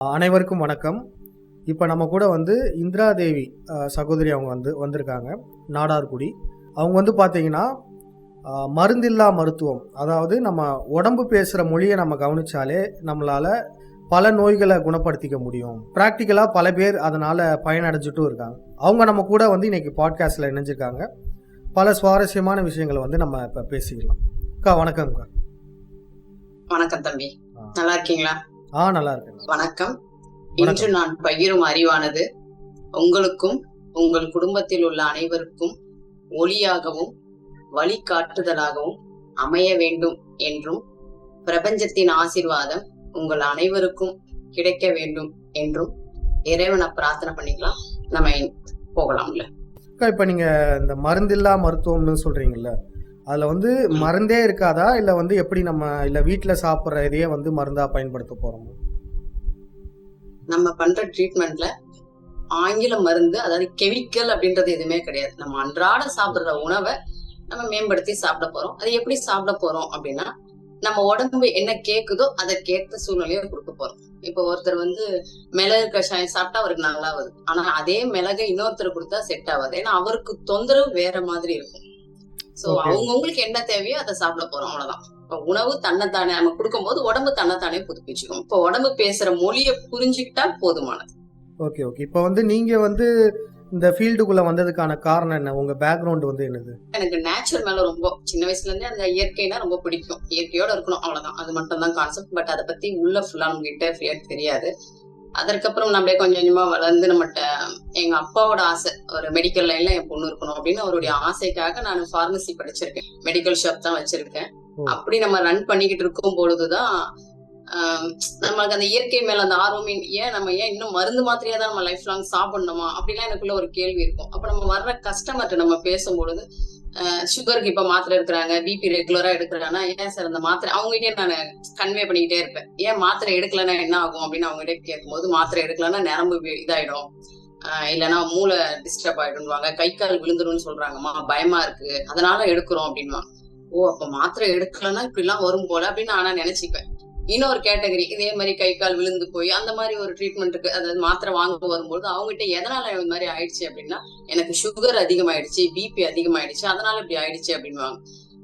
அனைவருக்கும் வணக்கம். இப்போ நம்ம கூட இந்திரா தேவி சகோதரி அவங்க வந்திருக்காங்க. நாடார்குடி. அவங்க பார்த்தீங்கன்னா மருந்தில்லா மருத்துவம், அதாவது நம்ம உடம்பு பேசுகிற மொழியை நம்ம கவனிச்சாலே நம்மளால் பல நோய்களை குணப்படுத்திக்க முடியும். ப்ராக்டிக்கலாக பல பேர் அதனால் பயனடைஞ்சிட்டும் இருக்காங்க. அவங்க நம்ம கூட இன்னைக்கு பாட்காஸ்டில் இணைஞ்சிருக்காங்க. பல சுவாரஸ்யமான விஷயங்களை நம்ம இப்போ பேசிக்கலாம். அக்கா வணக்கம்க்கா. வணக்கம் தம்பி, நல்லா இருக்கீங்களா? நல்லா இருக்கேன். வணக்கம். இன்று நான் பகிரும் அறிவானது உங்களுக்கும் உங்கள் குடும்பத்தில் உள்ள அனைவருக்கும் ஒளியாகவும் வழிகாட்டுதலாகவும் அமைய வேண்டும் என்றும் பிரபஞ்சத்தின் ஆசீர்வாதம் உங்கள் அனைவருக்கும் கிடைக்க வேண்டும் என்றும் இறைவனை பிரார்த்தனை பண்ணிக்கலாம். நம்ம போகலாம்ல. இப்ப நீங்க இந்த மருந்தில்லா மருத்துவம்னு சொல்றீங்கல்ல, அதுல மருந்தே இருக்காதா, இல்ல எப்படி நம்ம இல்ல வீட்டுல சாப்பிடுற இதையே மருந்தா பயன்படுத்த போறோம்? நம்ம பண்ற ட்ரீட்மெண்ட்ல ஆங்கில மருந்து, அதாவது கெமிக்கல் அப்படின்றது எதுவுமே கிடையாது. நம்ம அன்றாட சாப்பிடுற உணவை நம்ம மேம்படுத்தி சாப்பிட போறோம். அது எப்படி சாப்பிட போறோம் அப்படின்னா, நம்ம உடம்பு என்ன கேக்குதோ அதை கேட்ட சூழ்நிலையை கொடுக்க போறோம். இப்போ ஒருத்தர் மிளகு கஷாயம் சாப்பிட்டா அவருக்கு நல்லா வருது, ஆனா அதே மிளகை இன்னொருத்தர் கொடுத்தா செட் ஆகாது. ஏன்னா அவருக்கு தொந்தரவு வேற மாதிரி இருக்கும். சோ அவங்கவுங்களுக்கு என்ன தேவையோ அதை சாப்பிட போறோம், அவ்வளவுதான். இப்ப உணவு தன்னைத்தானே நம்ம கொடுக்கும் போது உடம்பு தன்னைத்தானே புதுப்பிச்சுக்கும். இப்ப உடம்பு பேசுற மொழியை புரிஞ்சுக்கிட்டா போதுமானது. Okay okay. இப்ப நீங்க இந்த ஃபீல்டுக்குள்ள வந்ததுக்கான காரணம் என்ன? உங்க பேக்ரவுண்ட் என்னது? எனக்கு நேச்சர் மேல ரொம்ப சின்ன வயசுல இருந்தே அந்த இயற்கைனா ரொம்ப பிடிக்கும். இயற்கையோட இருக்கணும், அவ்வளவுதான். அது மட்டும் தான் கான்செப்ட். பட் அதை பத்தி உள்ள ஃபுல்லா நம்மகிட்ட தெரியாது. அதற்கப்புறம் நம்மளே கொஞ்சம் கொஞ்சமா வளர்ந்து நம்மகிட்ட எங்க அப்பாவோட ஆசை, ஒரு மெடிக்கல் லைன்ல என் பொண்ணு இருக்கணும் அப்படின்னு அவருடைய ஆசைக்காக நான் ஃபார்மசி படிச்சிருக்கேன். மெடிக்கல் ஷாப் தான் வச்சிருக்கேன். அப்படி நம்ம ரன் பண்ணிக்கிட்டு இருக்கும் பொழுதுதான் நம்மளுக்கு அந்த இயற்கை மேல அந்த ஆர்வம், நம்ம ஏன் இன்னும் மருந்து மாத்திரையா தான் நம்ம லைஃப் லாங் சாப்பிடணுமா அப்படிலாம் எனக்குள்ள ஒரு கேள்வி இருக்கும். அப்ப நம்ம வர்ற கஸ்டமர்கிட்ட நம்ம பேசும்பொழுது, சுகருக்கு இப்ப மாத்திரை எடுக்கிறாங்க, பிபி ரெகுலரா எடுக்கிறாங்கன்னா, ஏன் சார் அந்த மாத்திரை அவங்ககிட்ட நான் கன்வே பண்ணிக்கிட்டே இருப்பேன். ஏன் மாத்திரை எடுக்கலன்னா என்ன ஆகும் அப்படின்னு அவங்ககிட்ட கேட்கும்போது, மாத்திரை எடுக்கலன்னா நரம்பு இதாயிடும், இல்லைன்னா மூளை டிஸ்டர்ப் ஆயிடுவாங்க, கை கால் விழுந்துரும்னு சொல்றாங்கம்மா, பயமா இருக்கு, அதனால எடுக்கிறோம் அப்படின்வாங்க. ஓ, அப்ப மாத்திரை எடுக்கலன்னா இப்படி எல்லாம் வரும் போல அப்படின்னு ஆனா நினைச்சுப்பேன். இன்னொரு கேட்டகரி இதே மாதிரி கை கால் விழுந்து போய் அந்த மாதிரி ஒரு ட்ரீட்மெண்ட்டுக்கு, அதாவது மாத்திரை வாங்க வரும்போது அவங்ககிட்ட எதனால இந்த மாதிரி ஆயிடுச்சு அப்படின்னா, எனக்கு சுகர் அதிகமாயிடுச்சு, பிபி அதிகமாயிடுச்சு, அதனால இப்படி ஆயிடுச்சு அப்படின்வாங்க.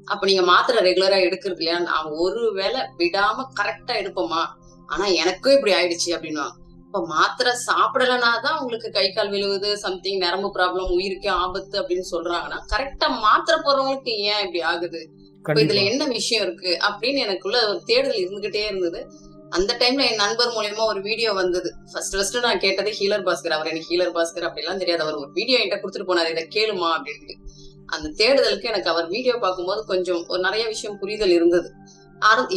அப்ப நீங்க மாத்திரை ரெகுலரா எடுக்கிறது இல்லையா? நான் ஒரு வேளை விடாம கரெக்டா எடுப்போமா, ஆனா எனக்கும் இப்படி ஆயிடுச்சு அப்படின்வாங்க. இப்ப மாத்திரை சாப்பிடலனாதான் உங்களுக்கு கை கால் விழுவுது, சம்திங் நரம்பு ப்ராப்ளம், உயிருக்கே ஆபத்து அப்படின்னு சொல்றாங்கன்னா, கரெக்டா மாத்திரை போறவங்களுக்கு ஏன் இப்படி ஆகுது, இதுல என்ன விஷயம் இருக்கு அப்படின்னு எனக்குள்ள ஒரு தேடுதல் இருந்துகிட்டே இருந்தது. அந்த டைம்ல என் நண்பர் மூலியமா ஒரு வீடியோ வந்தது. ஃபர்ஸ்ட் நான் கேட்டது ஹீலர் பாஸ்கர். அவர் எனக்கு ஹீலர் பாஸ்கர் அப்படிலாம் தெரியாது. அவர் ஒரு வீடியோ என்கிட்ட கொடுத்துட்டு போனாரு, இதை கேளுமா அப்படின்ட்டு. அந்த தேடுதலுக்கு எனக்கு அவர் வீடியோ பார்க்கும்போது கொஞ்சம் ஒரு நிறைய விஷயம் புரிதல் இருந்தது.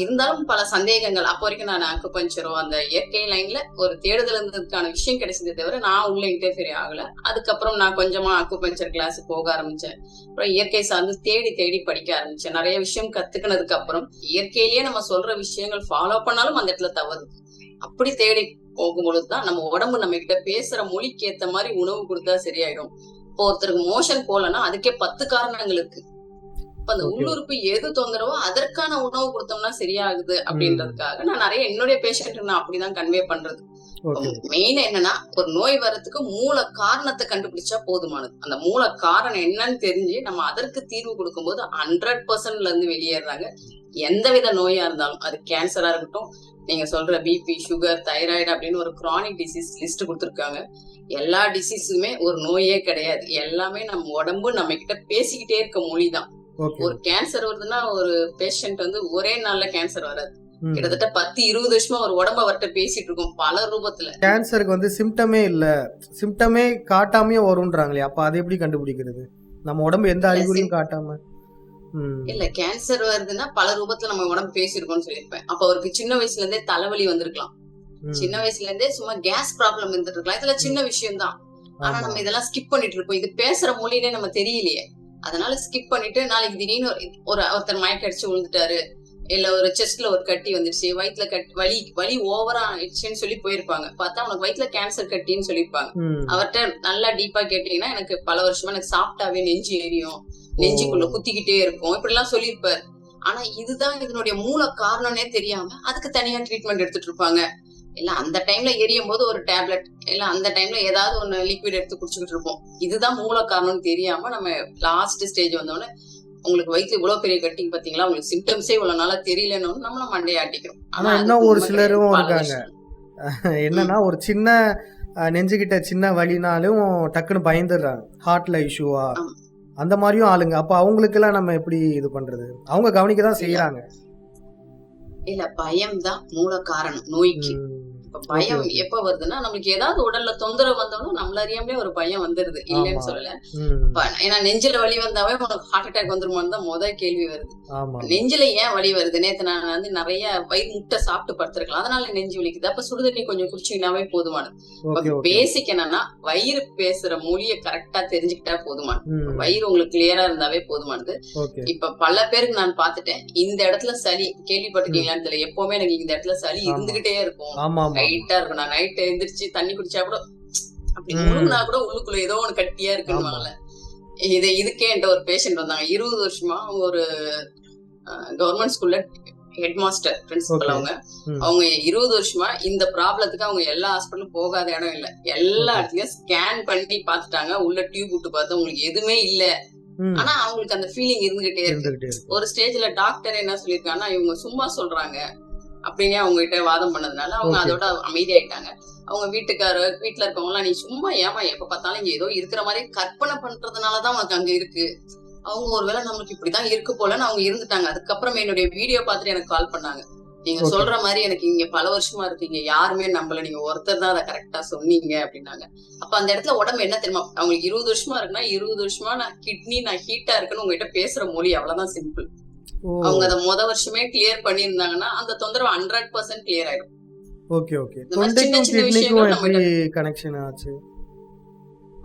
இருந்தாலும் பல சந்தேகங்கள். அப்போ வரைக்கும் நான் அக்குபஞ்சரோ அந்த இயற்கை லைன்ல ஒரு தேடுதல் இருந்ததுக்கான விஷயம் கிடைச்சதே தவிர நான் உள்ள இன்டர்ஃபியர் ஆகல. அதுக்கப்புறம் நான் கொஞ்சமா அக்குபஞ்சர் கிளாஸ் போக ஆரம்பிச்சேன். அப்புறம் இயற்கை சார்ந்து தேடி தேடி படிக்க ஆரம்பிச்சேன். நிறைய விஷயம் கத்துக்கினதுக்கு அப்புறம் இயற்கையிலேயே நம்ம சொல்ற விஷயங்கள் ஃபாலோ பண்ணாலும் அந்த இடத்துல தவறு. அப்படி தேடி போகும்பொழுதுதான் நம்ம உடம்பு நம்ம கிட்ட பேசுற மொழிக்கு ஏத்த மாதிரி உணவு கொடுத்தா சரியாயிடும். இப்போ ஒருத்தருக்கு மோஷன் போலன்னா அதுக்கே 10 காரணங்கள் இருக்கு. அந்த உள்ளுறுப்பு எது தொந்தரவோ அதற்கான உணவு கொடுத்தோம்னா சரியாகுது அப்படின்றதுக்காக நான் நிறைய என்னுடைய பேஷண்ட் நான் அப்படிதான் கன்வே பண்றது. மெயின் என்னன்னா, ஒரு நோய் வர்றதுக்கு மூல காரணத்தை கண்டுபிடிச்சா போதுமானது. அந்த மூல காரணம் என்னன்னு தெரிஞ்சு நம்ம அதற்கு தீர்வு கொடுக்கும் போது 100% இருந்து வெளியேறாங்க. எந்தவித நோயா இருந்தாலும், அது கேன்சரா இருக்கட்டும், நீங்க சொல்ற பிபி, சுகர், தைராய்டு அப்படின்னு ஒரு கிரானிக் டிசீஸ் லிஸ்ட் கொடுத்துருக்காங்க. எல்லா டிசீஸுமே ஒரு நோயே கிடையாது. எல்லாமே நம்ம உடம்பு நம்ம கிட்ட பேசிக்கிட்டே இருக்க மொழிதான். ஒரு கேன்சர் வருதுன்னா ஒரு பேஷண்ட் ஒரே நாள்ல கேன்சர் வராது. கிட்டத்தட்ட 10-20 வருஷமா ஒரு உடம்பு அவர்கிட்ட பேசிட்டு இருக்கும் பல ரூபத்துல. கேன்சருக்கு சிம்டமே இல்ல, சிம்டமே காட்டாமையே வரும்ன்றாங்களே, அப்ப அதை எப்படி கண்டுபிடிக்கிறது? நம்ம உடம்பு எந்த அறிகுறியும் காட்டாம இல்ல, கேன்சர் வருதுன்னா பல ரூபத்துல நம்ம உடம்பு பேசிருக்கோம்னு சொல்லியிருப்பேன். அப்ப அவருக்கு சின்ன வயசுல இருந்தே தலைவலி வந்திருக்கலாம், சின்ன வயசுல இருந்தே சும்மா கேஸ் ப்ராப்ளம் இருந்துட்டு இருக்கலாம். இதெல்லாம் சின்ன விஷயம் தான். ஆனா நம்ம இதெல்லாம் ஸ்கிப் பண்ணிட்டு இருக்கோம். இது பேசுற மொழியிலே நம்ம தெரியலையே, அதனால ஸ்கிப் பண்ணிட்டு நாளைக்கு திடீர்னு ஒருத்தர் மயக்க அடிச்சு விழுந்துட்டாரு, இல்ல ஒரு செஸ்ட்ல ஒரு கட்டி வந்துருச்சு, வயிற்றுல வலி ஓவரா ஆயிடுச்சுன்னு சொல்லி போயிருப்பாங்க. பார்த்தா அவனுக்கு வயிற்றுல கேன்சர் கட்டின்னு சொல்லிருப்பாங்க. அவர்கிட்ட நல்லா டீப்பா கேட்டீங்கன்னா, எனக்கு பல வருஷமா எனக்கு சாப்பிட்டாவே நெஞ்சு எரியும், நெஞ்சுக்குள்ள குத்திக்கிட்டே இருக்கும், இப்படி எல்லாம் சொல்லியிருப்பாரு. ஆனா இதுதான் இதனுடைய மூல காரணம்னே தெரியாம அதுக்கு தனியா ட்ரீட்மெண்ட் எடுத்துட்டு இருப்பாங்க. இல்ல அந்த டைம்ல எரியும் போது ஒரு டேப்லெட், இல்ல அந்த டைம்ல ஏதாவது ஒண்ணு லிக்விட் எடுத்து குடிச்சுக்கிட்டு இருப்போம். இதுதான் மூல காரணம்னு தெரியாம நம்ம லாஸ்ட் ஸ்டேஜ் வந்தோடனே உங்களுக்கு வயித்துல இவ்வளவு பெரிய கட்டிங் பாத்தீங்களா, உங்களுக்கு சிம்டம்ஸே இவ்வளவு நாளா தெரியலன்னு நம்மள மண்டையை ஆட்டிக்கிறோம். ஆனா ஆனா இன்னும் அதுக்கு ஒரு உண்மை கிடையாது. சிலரும் பல இருக்காங்க. வருஷம். என்னன்னா ம். ஒரு சின்ன நெஞ்சுகிட்ட சின்ன வலினாலும் டக்குன்னு பயந்துடுறாங்க. ஹார்ட்ல இஷ்யூவா ஆமா. அந்த மாதிரியும் ஆளுங்க. அப்ப அவங்களுக்கெல்லாம் நம்ம எப்படி இது பண்றது? அவங்க கவனிக்க தான் இல்ல செய்யறாங்க. இல்ல பயம் தான் மூல காரணம் நோய்க்கு. இப்ப ஓகே பயம் ஓகே. எப்ப வருதுன்னா, நம்மளுக்கு ஏதாவது உடல்ல தொந்தரவு வந்தோம்னா நம்மள அறியாமலே ஒரு பயம் வந்துருது. ஆமா. இல்லைன்னு சொல்லல. ம். ஏன்னா நெஞ்சில வலி வந்தாவே உனக்கு ஹார்ட் அட்டாக் வந்துருமான்னு தான் முத கேள்வி வருது. ஆமா ஆமா. நெஞ்சில ஏன் வலி வருது? நேத்து நான் வந்து நிறைய வயிறு முட்டை சாப்பிட்டு படுத்திருக்கலாம். அதனால நெஞ்சு வலிக்குது. அப்ப சுடுதண்ணி கொஞ்சம் குடிச்சீங்கன்னாவே போதுமானது. இப்ப ஓகே ஓகே. பேசிக் என்னன்னா, வயிறு பேசுற மொழிய கரெக்டா தெரிஞ்சுக்கிட்டா போதுமானது. ம். வயிறு உங்களுக்கு கிளியரா இருந்தாவே போதுமானது. ஓகே. இப்ப பல பேருக்கு நான் பார்த்துட்டேன். இந்த இடத்துல சளி ம். கேள்விப்பட்டிருக்கீங்களான்னு தெரியல. எப்பவுமே எனக்கு இந்த இடத்துல சளி ஆமா. இருந்துகிட்டே இருக்கும். ஆமா ஆமா ஆமா. டைட்டா இருக்கும். நான் நைட் எந்திரிச்சு தண்ணி குடிச்சா கூட அப்படி ம். முழுங்கினா கூட உள்ளுக்குள்ள ஏதோ ஒண்ணு கட்டியா ஆமா. இருக்குன்னு இதுக்கே என்கிட்ட ஒரு பேஷண்ட் வந்தாங்க. 20 வருஷமா ஒரு கவர்மெண்ட் ஸ்கூல்ல ஹெட் மாஸ்டர் பிரின்சிபல் ஓகே. அவங்க. ம். அவங்க 20 வருஷமா இந்த ப்ராப்ளத்துக்கு அவங்க எல்லா ஹாஸ்பிட்டலும் போகாத இடம் இல்ல. எல்லா ஓகே. இடத்துலயும் ஸ்கேன் பண்ணி பார்த்துட்டாங்க. உள்ள டியூப் விட்டு பார்த்தா உங்களுக்கு எதுவுமே இல்ல. ம். ஆனா அவங்களுக்கு அந்த ஃபீலிங் இருந்துகிட்டே இருக்கு. இருந்துகிட்டே இருக்கு. ஒரு ஸ்டேஜ்ல டாக்டர் என்ன சொல்லியிருக்காங்கன்னா, இவங்க சும்மா சொல்றாங்க அப்படின்னு அவங்க கிட்ட வாதம் பண்ணதுனால அவங்க ஓகே. அதோட அமைதியாயிட்டாங்க. அவங்க வீட்டுல இருக்கவங்க எல்லாம், நீ சும்மா ஏமா எப்ப பார்த்தாலும் இங்க ஏதோ இருக்கிற மாதிரி கற்பனை பண்றதுனாலதான் உனக்கு அங்க இருக்கு. அவங்க ஒருவேளை நம்மளுக்கு இப்படிதான் இருக்கு போலன்னு அவங்க இருந்துட்டாங்க. அதுக்கப்புறம் என்னுடைய வீடியோ பார்த்துட்டு எனக்கு கால் பண்ணாங்க. நீங்க ஓகே. சொல்ற மாதிரி எனக்கு இங்க பல வருஷமா இருக்கீங்க, யாருமே நம்பல, நீங்க ஒருத்தர் தான் அதை கரெக்டா சொன்னீங்க அப்படின்னாங்க. அப்ப அந்த இடத்துல உடம்பு என்ன தெரியுமா, அவங்களுக்கு 20 வருஷமா இருக்குன்னா 20 வருஷமா நான் கிட்னி நான் ஹீட்டா இருக்குன்னு உங்ககிட்ட பேசுற மொழி அவ்வளவுதான் சிம்பிள். ஓ. அவங்க அதை வருஷமே கிளியர் பண்ணியிருந்தாங்கன்னா அந்த தொந்தரவு 100% கிளியர் ஆயிடும். Okay okay. இந்த மாதிரி சின்ன தொண்டைக்கும் சின்ன கிட்னிக்கும் விஷயங்கள் எப்படி நம்ம கனெக்ஷன் ஆச்சு?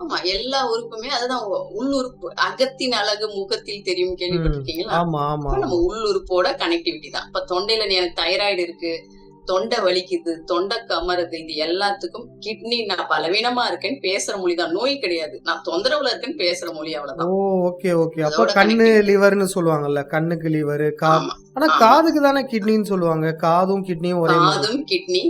ஆமா எல்லா உறுப்புமே அதுதான் உள்ளுறுப்பு. அகத்தின் அழகு முகத்தில் தெரியும் ம். கேள்விப்பட்டிருக்கீங்களா? ஆமா ஆமா அப்ப நம்ம ஆமா. உள்ளுறுப்போட கனெக்டிவிட்டி தான். இப்ப தொண்டையில எனக்கு தைராய்டு இருக்கு, தொண்டை வலிக்குது, தொண்டை கமருது, இது எல்லாத்துக்கும் கிட்னி நான் பலவீனமா இருக்கேன்னு பேசுற மொழிதான். நோய் கிடையாது. நான் தொந்தரவுல இருக்கேன்னு பேசுற மொழி ஓ அவ்வளவுதான். Okay okay. அப்ப அதோட கண்ணு கனெக்டிவிட்டி. லிவர்னு சொல்லுவாங்கல்ல. கண்ணுக்கு லிவர், ஆமா ஆனா ஆமா. காதுக்கு தானே கிட்னின்னு சொல்லுவாங்க. காதும் கிட்னியும் ஒரே மாதிரி. காதும் கிட்னி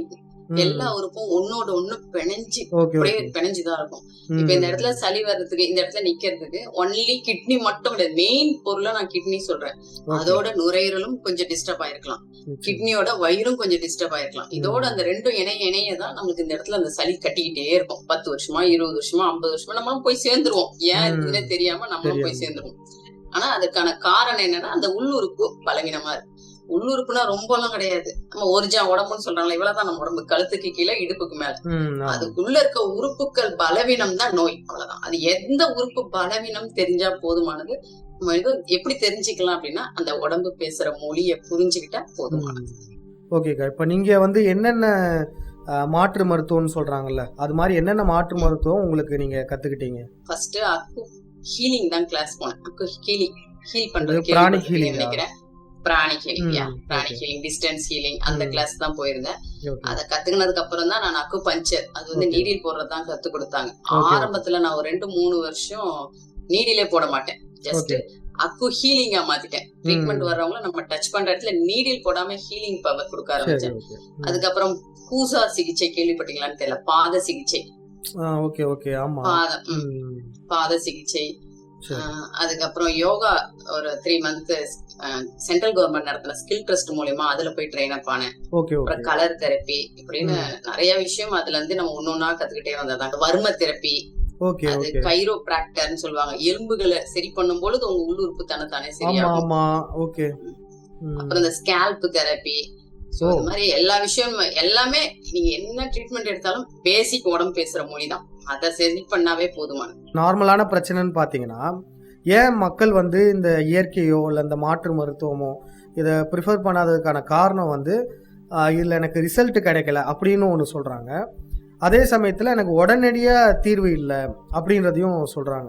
எல்லா ம். உறுப்பும் ஒன்னோட ஒண்ணு பிணைஞ்சு ஓகே அப்படியே ஓகே. பிணைஞ்சுதான் இருக்கும். இப்ப இந்த இடத்துல ம். சளி வர்றதுக்கு, இந்த இடத்துல நிக்கிறதுக்கு ஒன்லி கிட்னி மட்டும் கிடையாது. மெயின் பொருளா நான் கிட்னி சொல்றேன். ஓகே. அதோட நுரையீரலும் கொஞ்சம் டிஸ்டர்ப் ஆயிருக்கலாம். நிச்சயம். கிட்னியோட வயிறும் கொஞ்சம் டிஸ்டர்ப் ஆயிருக்கலாம். இதோட ம். அந்த ரெண்டும் இணையதான் நமக்கு இந்த இடத்துல அந்த சளி கட்டிக்கிட்டே இருக்கும். 10 வருஷமா 20 வருஷமா 50 வருஷமா நம்மளும் போய் சேர்ந்துருவோம். ஏன் இருக்குதுன்னே ம். தெரியாம நம்மளும் போய் தெரியாம. சேர்ந்துருவோம். ஆனா அதுக்கான காரணம் என்னன்னா, அந்த உள்ளுறுப்பு பலவீனமா இருக்கு. உள்ளுறுப்புனா ரொம்ப எல்லாம் கிடையாது. நம்ம உடம்புன்னு சொல்றாங்களா, இவ்வளவுதான் நம்ம உடம்பு. கழுத்துக்கு கீழே இடுப்புக்கு மேல. ஆமா. அதுக்குள்ள இருக்க உறுப்புகள் பலவீனம் தான் நோய். அவ்வளவுதான். அது எந்த உறுப்பு பலவீனம் தெரிஞ்சா போதுமானது. நம்ம இது எப்படி தெரிஞ்சுக்கலாம் அப்படின்னா, அந்த உடம்பு பேசுற மொழிய புரிஞ்சுக்கிட்டா போதுமானது. ஓகேக்கா. இப்ப நீங்க வந்து என்னென்ன மாற்று மருத்துவம்னு சொல்றாங்கல்ல, அது மாதிரி என்னென்ன மாற்று மருத்துவம் உங்களுக்கு நீங்க கத்துக்கிட்டீங்க? ஃபர்ஸ்ட் அக்கு ஹீலிங் தான் கிளாஸ் போனேன். அக்கு ஹீல் அது பண்றது பிராணிக் கேள்விப்பட்டிருக்கீங்கன்னு ஹீலிங்கா? நினைக்கிறேன். பிராணிக் ஹீலிங், ம். Pranic okay. Healing, distance healing அந்த ம். கிளாஸ் தான் போயிருந்தேன். ஓகே. அதை கத்துக்கினதுக்கு அப்புறம் தான் நான் அக்கு பஞ்சர், அது வந்து ஓகே. நீடில் போடுறதுதான் கத்து கொடுத்தாங்க. ஓகே. ஆரம்பத்துல நான் ஒரு 2-3 வருஷம் நீடிலே போட மாட்டேன். Just okay. அக்கு ஹீலிங்கா மாத்திட்டேன். ட்ரீட்மெண்ட் ம். வர்றவங்கள நம்ம டச் பண்ற இடத்துல நீடில் போடாம ஹீலிங் பவர் கொடுக்க சரி ஆரம்பிச்சேன். ஓகே. அதுக்கப்புறம் கூசா சிகிச்சை கேள்விப்பட்டீங்களான்னு தெரியல. பாத சிகிச்சை, ஓகே ஓகே. ஆமா. பாதம் ம். பாத சிகிச்சை. சரி. அதுக்கப்புறம் யோகா ஒரு 3 மந்த் சென்ட்ரல் கவர்மெண்ட் நடத்தின ஸ்கில் ட்ரஸ்ட் மூலியமா அதுல போய் ட்ரெயின் அப் ஆனேன். Okay okay. அப்புறம் கலர் தெரப்பி இப்படின்னு நிறைய விஷயம் அதுல இருந்து நம்ம ஒன்னொன்னா கத்துக்கிட்டே வந்ததான். வர்ம தெரப்பி, ஓகே அது ஓகே. கைரோபிராக்டர்னு சொல்லுவாங்க. எலும்புகளை சரி பண்ணும் பொழுது உங்க உள்ளுறுப்பு தானே ஆமா சரியாகும். ஆமா. ஓகே. அப்புறம் இந்த ஸ்கேல்ப் தெரப்பி. ஓ. இந்த மாதிரி எல்லா விஷயமும் எல்லாமே நீங்க என்ன ட்ரீட்மெண்ட் எடுத்தாலும் பேசிக் உடம்பு பேசுற மொழிதான். அதை சரி பண்ணாவே போதுமானது. நார்மலான பிரச்சனைன்னு பார்த்தீங்கன்னா, ஏன் மக்கள் வந்து இந்த இயற்கையோ இல்லை இந்த மாற்று மருத்துவமோ இதை ப்ரிஃபர் பண்ணாததுக்கான காரணம் வந்து இதில் எனக்கு ரிசல்ட் கிடைக்கல அப்படின்னு ஒன்று சொல்கிறாங்க. அதே சமயத்தில் எனக்கு உடனடியாக தீர்வு இல்லை அப்படின்றதையும் சொல்கிறாங்க.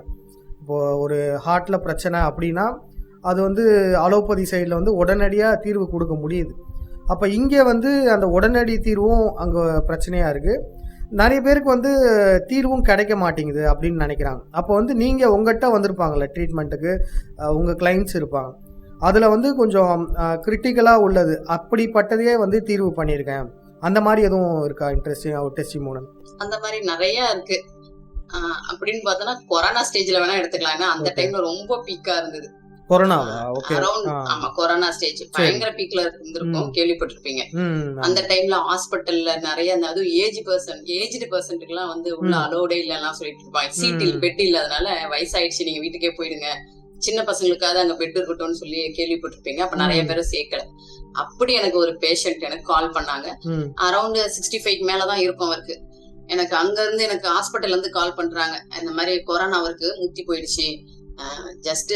இப்போது ஒரு ஹார்ட்டில் பிரச்சனை அப்படின்னா அது வந்து அலோபதி சைடில் வந்து உடனடியாக தீர்வு கொடுக்க முடியுது. அப்போ இங்கே வந்து அந்த உடனடி தீர்வும் அங்கே பிரச்சனையாக இருக்குது. நிறைய பேருக்கு வந்து தீர்வும் கிடைக்க மாட்டேங்குது அப்படின்னு நினைக்கிறாங்க. அப்போ வந்து நீங்கள் உங்கள்கிட்ட வந்திருப்பாங்கள்ல ட்ரீட்மெண்ட்டுக்கு, உங்கள் கிளைண்ட்ஸ் இருப்பாங்க. அதில் வந்து கொஞ்சம் கிரிட்டிக்கலாக உள்ளது அப்படிப்பட்டதையே வந்து தீர்வு பண்ணியிருக்கேன் அந்த மாதிரி எதுவும் இருக்கா இன்ட்ரெஸ்டிங் ஒரு டெஸ்டிமோனல்? அந்த மாதிரி நிறைய இருக்கு. அப்படின்னு பார்த்தோன்னா கொரோனா ஸ்டேஜ்ல வேணா எடுத்துக்கலாம். ஏன்னா அந்த ஓகே. டைம்ல ரொம்ப பீக்கா இருந்தது. கொரோனாவா? ஓகே. அரௌண்ட் ஆ. ஆமா கொரோனா ஸ்டேஜ் சரி. பயங்கர பீக்ல இருந்திருக்கும், ம். கேள்விப்பட்டிருப்பீங்க. ம். அந்த ஆமா. டைம்ல ஹாஸ்பிட்டல்ல நிறைய அதுவும் ஏஜ்டு பர்சன்ட்டுக்குலாம் வந்து உள்ள ம். அலோடே இல்லைலாம் சொல்லிட்டு இருப்பாங்க. ம். பெட் இல்லாதனால வயசாயிடுச்சு நீங்க வீட்டுக்கே போயிடுங்க, சின்ன பசங்களுக்காவது அங்க பெட் இருக்கட்டும்னு சொல்லி கேள்விப்பட்டிருப்பீங்க. அப்ப நிறைய ம். பேரை சேர்க்கல. அப்படி எனக்கு ஒரு பேஷண்ட் எனக்கு கால் பண்ணாங்க. ம். அரௌண்ட் 65 மேலதான் இருக்கும் அவருக்கு. எனக்கு அங்க இருந்து எனக்கு ஹாஸ்பிட்டல்ல இருந்து கால் பண்றாங்க. இந்த மாதிரி கொரோனா அவருக்கு முத்தி போயிடுச்சு. ஜஸ்ட்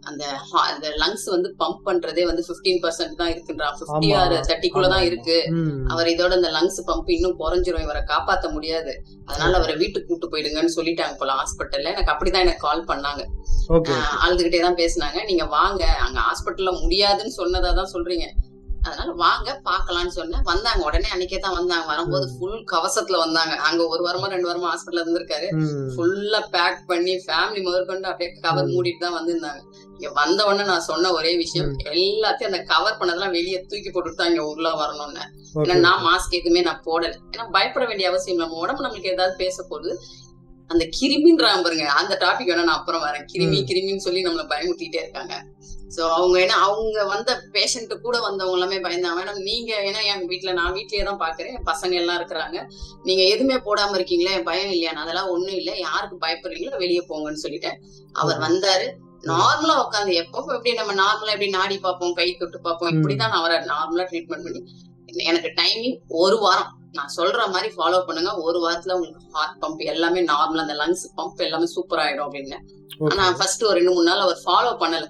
அந்த லங்ஸ் வந்து பம்ப் பண்றதே வந்து 15% தான் இருக்குன்றான். 50 ஆமா. ஆர் 30க்குள்ள ஆமா, தான் ஆமா. இருக்கு. ம். அவர் இதோட இந்த லங்ஸ் பம்ப் இன்னும் குறைஞ்சிரும், இவரை காப்பாத்த முடியாது, அதனால ஓகே. அவரை வீட்டுக்கு கூட்டு போயிடுங்கன்னு சொல்லிட்டாங்க போல ஹாஸ்பிட்டல்ல. எனக்கு அப்படிதான் எனக்கு கால் பண்ணாங்க. Okay, okay. அழுதுகிட்டே தான் பேசினாங்க. நீங்க வாங்க, அங்க ஹாஸ்பிட்டல்ல முடியாதுன்னு சொன்னதா தான் சொல்றீங்க, அதனால வாங்க பாக்கலாம்னு சொன்னேன். வந்தாங்க, உடனே அன்னைக்கே தான் வந்தாங்க. வரும்போது ம். ஃபுல் கவசத்துல வந்தாங்க. அங்க 1 வாரமா 2 வாரமா ஹாஸ்பிட்டல்ல இருந்திருக்காரு. ம். ஃபுல்லா பேக் பண்ணி ஃபேமிலி முதற்கொண்டு அப்படியே கவர் ம். மூடிட்டு தான் வந்திருந்தாங்க. இங்க வந்த உடனே நான் சொன்ன ஒரே விஷயம், ம். எல்லாத்தையும் அந்த கவர் பண்ணதெல்லாம் வெளியே தூக்கி போட்டுட்டு தான் இங்க உள்ள வரணும்னு. ஓகே, ஏன்னா நான் ஓகே. மாஸ்க் எதுவுமே நான் போடல. ஏன்னா பயப்பட வேண்டிய அவசியம், நம்ம உடம்பு நம்மளுக்கு ஏதாவது பேச போகுது. அந்த கிருமின்றாங்க பாருங்க, அந்த டாபிக் வேணா நான் அப்புறம் வரேன். கிருமின்னு சொல்லி நம்மள பயமுறுத்திட்டே இருக்காங்க. சோ அவங்க வந்த பேஷண்ட் கூட வந்தவங்க எல்லாமே பயந்தாங்க. மேடம் நீங்க, ஏன்னா என் வீட்டுல நான் வீட்லயே தான் பாக்குறேன், என் பசங்க எல்லாம் இருக்கிறாங்க, நீங்க எதுவுமே போடாம இருக்கீங்களே, பயம் இல்லையா? அதெல்லாம் ஒண்ணும் இல்ல, யாருக்கு பயப்படுறீங்களோ வெளியே போங்கன்னு சொல்லிட்டேன். அவர் வந்தாரு, நார்மலா உட்காந்து எப்போ எப்படி நம்ம நார்மலா எப்படி நாடி பார்ப்போம், கை தொட்டு பார்ப்போம், இப்படிதான் நான் அவரை நார்மலா ட்ரீட்மெண்ட் பண்ணி, எனக்கு டைமிங் 1 வாரம் நான் சொல்ற மாதிரி ஃபாலோ பண்ணுங்க, 1 வாரத்துல உங்களுக்கு ஹார்ட் பம்ப் எல்லாமே நார்மலா, அந்த லங்ஸ் பம்ப் எல்லாமே சூப்பர் ஆயிடும் அப்படின்னு. ஆனா ஃபர்ஸ்ட் ஒரு 2-3 நாள் அவர் ஃபாலோ பண்ணல.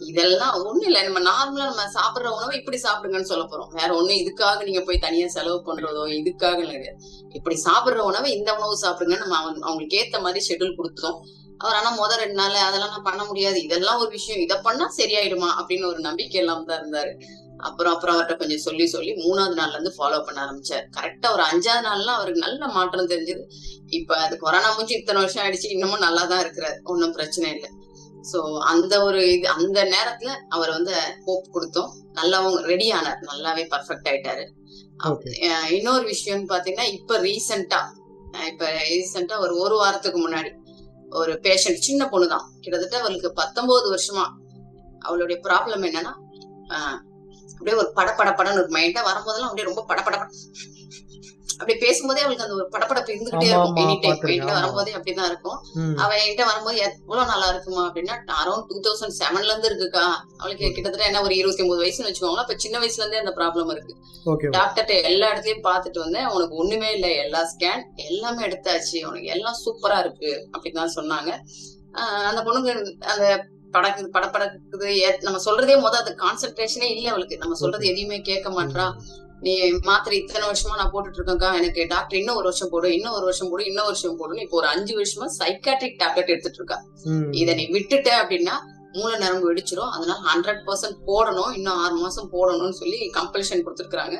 இதெல்லாம் ஒண்ணும் இல்ல, நம்ம நார்மலா நம்ம சாப்பிடுற உணவை இப்படி சாப்பிடுங்கன்னு சொல்ல போறோம், வேற ஒண்ணு இதுக்காக நீங்க போய் தனியா செலவு பண்றதோ இதுக்காக இல்ல. இப்படி சாப்பிடுற உணவை இந்த உணவு சாப்பிடுங்க, நம்ம அவங்களுக்கு ஏத்த மாதிரி ஷெட்யூல் கொடுத்தோம். அவர் ஆனா 2 நாள் அதெல்லாம் நான் பண்ண முடியாது, இதெல்லாம் ஒரு விஷயம், இதை பண்ணா சரியாயிடுமா அப்படின்னு ஒரு நம்பிக்கை எல்லாம் தான் இருந்தாரு. அப்புறம் அவர்கிட்ட கொஞ்சம் சொல்லி 3வது நாள்ல இருந்து ஃபாலோ பண்ண ஆரம்பிச்சார். கரெக்டா ஒரு 5வது நாள்லாம் அவருக்கு நல்ல மாற்றம் தெரிஞ்சது. இப்ப அது கொரோனா முடிஞ்சு இத்தனை வருஷம் ஆயிடுச்சு, இன்னமும் நல்லா தான் இருக்கிறார், ஒன்னும் பிரச்சனை இல்லை. சோ அந்த ஒரு அந்த நேரத்துல அவர் வந்து ஹோப் கொடுத்தோம், நல்லாவும் ரெடி ஆனார், நல்லாவே பர்ஃபெக்ட் ஆயிட்டாரு. இன்னொரு விஷயம்னு பாத்தீங்கன்னா, இப்ப ரீசெண்டா ஒரு வாரத்துக்கு முன்னாடி ஒரு பேஷண்ட், சின்ன பொண்ணுதான், கிட்டத்தட்ட அவளுக்கு 19 வருஷமா. அவளுடைய ப்ராப்ளம் என்னன்னா, அப்படியே ஒரு படன்னு ஒரு மைண்டா வரும்போதெல்லாம் அப்படியே ரொம்ப படபட, அப்படி பேசும்போதே அவளுக்கு அந்த ஒரு படப்படப்பு இருந்துகிட்டே இருக்கும். எனி டைம் என்கிட்ட வரும்போதே அப்படிதான் இருக்கும். அவ என்கிட்ட வரும்போது எவ்வளவு நல்லா இருக்குமா அப்படின்னா, அரௌண்ட் 2007ல இருந்து இருக்குக்கா. அவளுக்கு கிட்டத்தட்ட என்ன ஒரு 29 வயசுன்னு வச்சுக்கோங்களேன். அப்ப சின்ன வயசுல இருந்தே அந்த ப்ராப்ளம் இருக்கு. டாக்டர்கிட்ட எல்லா இடத்தையும் பார்த்துட்டு வந்தேன், உனக்கு ஒண்ணுமே இல்லை, எல்லா ஸ்கேன் எல்லாமே எடுத்தாச்சு, உனக்கு எல்லாம் சூப்பரா இருக்கு அப்படின்னு தான் சொன்னாங்க. அந்த பொண்ணுக்கு அந்த படப்படக்குது, நம்ம சொல்றதே அது கான்சென்ட்ரேஷனே இல்ல அவளுக்கு, நம்ம சொல்றது எதையுமே கேட்க மாட்டா. நீ மாத்திரை இத்தனை வருஷமா நான் போட்டுட்டு இருக்கேன்க்கா, எனக்கு டாக்டர் இன்னும் 1 வருஷம் போடு, இன்னும் 1 வருஷம் போடு, இன்னும் 1 வருஷம் போடுன்னு இப்போ ஒரு 5 வருஷமா சைக்காட்ரிக் டேப்லெட் எடுத்துட்டு இருக்கா. இதை நீ விட்டுட்ட அப்படின்னா மூளை நரம்பு வெடிச்சிரும், அதனால 100% போடணும், இன்னும் 6 மாசம் போடணும்னு சொல்லி கம்பல்ஷன் கொடுத்துருக்காங்க.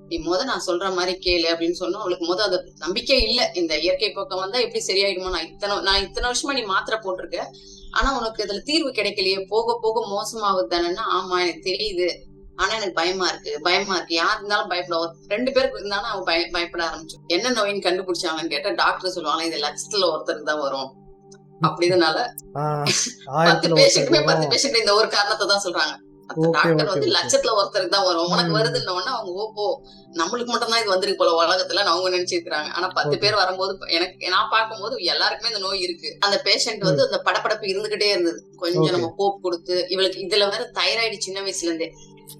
நீ நான் சொல்ற மாதிரி கேளு அப்படின்னு சொன்னா, அவளுக்கு அது நம்பிக்கை இல்ல, இந்த இயற்கை பக்கம் வந்தா எப்படி சரியாயிடுமா, நான் இத்தனை வருஷமா நீ மாத்திரை போட்டிருக்க, ஆனா உனக்கு இதுல தீர்வு கிடைக்கலையே, போக போக மோசமாகுது தானேன்னா, ஆமா எனக்கு தெரியுது, ஆனா எனக்கு பயமா இருக்கு, யாரு இருந்தாலும் பயப்படும். 2 பேருக்கு இருந்தாலும் அவன் பயப்பட ஆரம்பிச்சு. என்ன நோயின்னு கண்டுபிடிச்சாங்கன்னு கேட்டா டாக்டர் சொல்லுவாங்க, இது லட்சத்துல ஒருத்தருக்கு தான் வரும் அப்படிதனால 10 பேஷண்ட் இந்த ஒரு காரணத்தை தான் சொல்றாங்க. டாக்டர் வந்து லட்சத்துல ஒருத்தருக்கு தான் வரும், உனக்கு வருதுன்னு அவங்க ஓப்போ நம்மளுக்கு மட்டும் தான் இது வந்திருக்கு போல உலகத்துல அவங்க நினைச்சிருக்காங்க. ஆனா 10 பேர் வரும்போது நான் பார்க்கும்போது எல்லாருக்குமே இந்த நோய் இருக்கு. அந்த பேஷண்ட் வந்து அந்த படப்படப்பு இருந்துகிட்டே இருந்தது. கொஞ்சம் நம்ம போப் கொடுத்து, இவளுக்கு இதுல வேற தைராய்டு சின்ன வயசுல இருந்தே.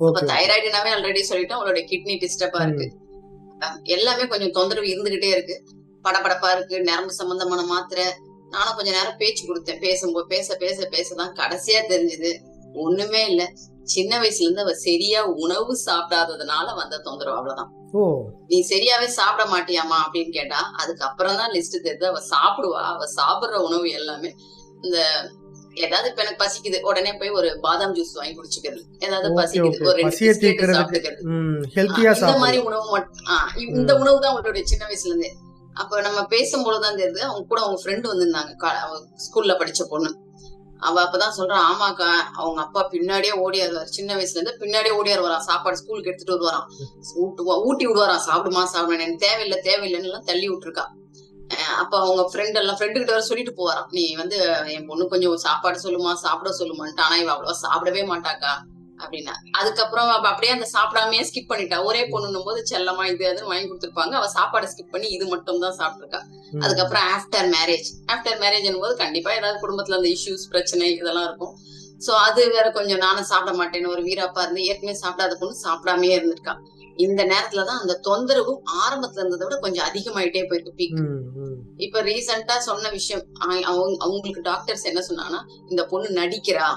அப்ப தைராய்டுனாவே ஆல்ரெடி சொல்லிட்டோம், அவளுடைய கிட்னி டிஸ்டர்பா இருக்கு, எல்லாமே கொஞ்சம் தொந்தரவு இருந்துகிட்டே இருக்கு, படபடப்பா இருக்கு, நரம்பு சம்பந்தமான மாத்திரை. நானும் கொஞ்ச நேரம் பேச்சு கொடுத்தேன், பேசும்போது பேசதான் கடைசியா தெரிஞ்சது ஒண்ணுமே இல்ல, சின்ன வயசுல இருந்து அவ சரியா உணவு சாப்பிடாததுனால வந்த தொந்தரவு, அவ்வளவுதான். நீ சரியாவே சாப்பிட மாட்டியாமா அப்படின்னு கேட்டா, அதுக்கப்புறம் தான் லிஸ்ட் தெரியுது. அவ சாப்பிடுவா, அவ சாப்பிடுற உணவு எல்லாமே இந்த ஏதாவது இப்ப எனக்கு பசிக்குது உடனே போய் ஒரு பாதாம் ஜூஸ் வாங்கி குடிச்சுக்கிறது, ஏதாவது பசிக்குது ஒரு 2 பிஸ்கெட் சாப்பிட்டுக்கிறது, இந்த மாதிரி உணவு மட்டும். இந்த உணவு தான் அவங்களுடைய சின்ன வயசுல இருந்தே. அப்ப நம்ம பேசும்போதுதான் தெரியுது, அவங்க கூட அவங்க ஃப்ரெண்டு வந்திருந்தாங்க, ஸ்கூல்ல படிச்ச பொண்ணு. அவ அப்பதான் சொல்றான், ஆமாக்கா அவங்க அப்பா பின்னாடியே ஓடியாருவாரு, சின்ன வயசுல இருந்து பின்னாடியே ஓடியாரு சாப்பாடு ஸ்கூலுக்கு எடுத்துட்டு வருவாராம், ஊட்டி விடுவாராம், சாப்பிடுமா சாப்பிடுமா, எனக்கு தேவையில்லை தேவையில்லைன்னு எல்லாம் தள்ளி விட்டுருக்கா. அப்ப அவங்க ஃப்ரெண்டு கிட்ட வர சொல்லிட்டு போவாராம், நீ வந்து என் பொண்ணு கொஞ்சம் சாப்பாடு சொல்லுமா சாப்பிட சொல்லுமான்ட்டு. ஆனா இவ அவ்வளவா சாப்பிடவே மாட்டாக்கா அப்படின்னா. அதுக்கப்புறம் அவ அப்படியே அந்த சாப்பிடாமையே ஸ்கிப் பண்ணிட்டா. ஒரே பொண்ணுன்னும் போது செல்லமா இது அதுன்னு வாங்கி கொடுத்துருப்பாங்க, அவ சாப்பாடு ஸ்கிப் பண்ணி இது மட்டும் தான் சாப்பிட்டுருக்கா. அதுக்கப்புறம் ஆஃப்டர் மேரேஜ் போது கண்டிப்பா ஏதாவது குடும்பத்துல அந்த இஷ்யூஸ் பிரச்சனை இதெல்லாம் இருக்கும். சோ அது வேற கொஞ்சம் நானும் சாப்பிட மாட்டேன்னு ஒரு வீராப்பா இருந்து ஏற்கனவே சாப்பிடாத பொண்ணு சாப்பிடாமயே இருந்திருக்கா. இந்த நேரத்துலதான் அந்த தொந்தரவும் ஆரம்பத்துல இருந்ததை விட கொஞ்சம் அதிகமாயிட்டே போயிருக்கு பீக். இப்ப ரீசெண்டா சொன்ன விஷயம், அவங்களுக்கு டாக்டர்ஸ் என்ன சொன்னாங்கன்னா, இந்த பொண்ணு நடிக்கிறா,